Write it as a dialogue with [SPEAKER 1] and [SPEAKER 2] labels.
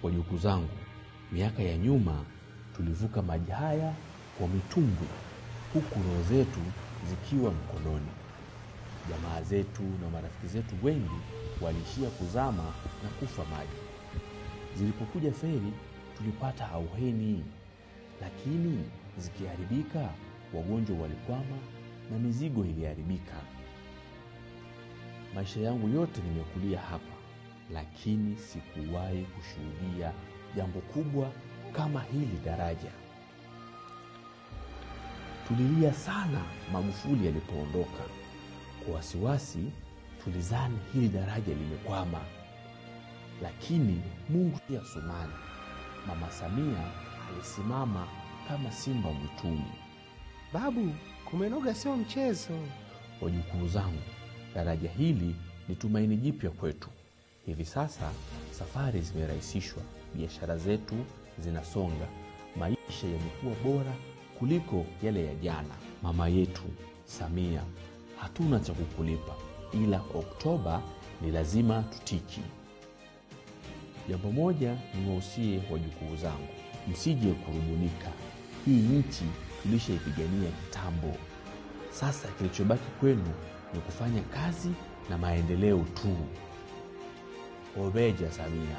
[SPEAKER 1] Wajukuu zangu, miaka ya nyuma tulivuka maji haya kwa mitumbwi, huku roho zetu zikiwa mkononi. Jamaa zetu na marafiki zetu wengi walishia kuzama na kufa maji. Zilipokuja feri tulipata auheni, lakini zikiharibika, wagonjwa walikwama na mizigo iliharibika. Maisha yangu yote nimekulia hapa, lakini sikuwahi kushuhudia jambo kubwa kama hili daraja. Tulilia sana Magufuli alipoondoka. Kwa wasiwasi tulizani hili daraja limekwama. Lakini Mungu si Asumani. Mama Samia alisimama kama simba mwituni.
[SPEAKER 2] Babu, kumenoga sio mchezo.
[SPEAKER 1] Wajukuu zangu, daraja hili ni tumaini jipya kwetu. Hivi sasa safari zimerahisishwa, biashara zetu zinasonga, maisha yamekuwa bora kuliko yale ya jana. Mama yetu Samia, hatuna cha kukulipa, ila Oktoba ni lazima tutiki. Jambo moja niwahusie wajukuu zangu, msije kurubunika. Hii nchi tulishaipigania kitambo. Sasa kilichobaki kwenu ni kufanya kazi na maendeleo tu. Obeja Samia.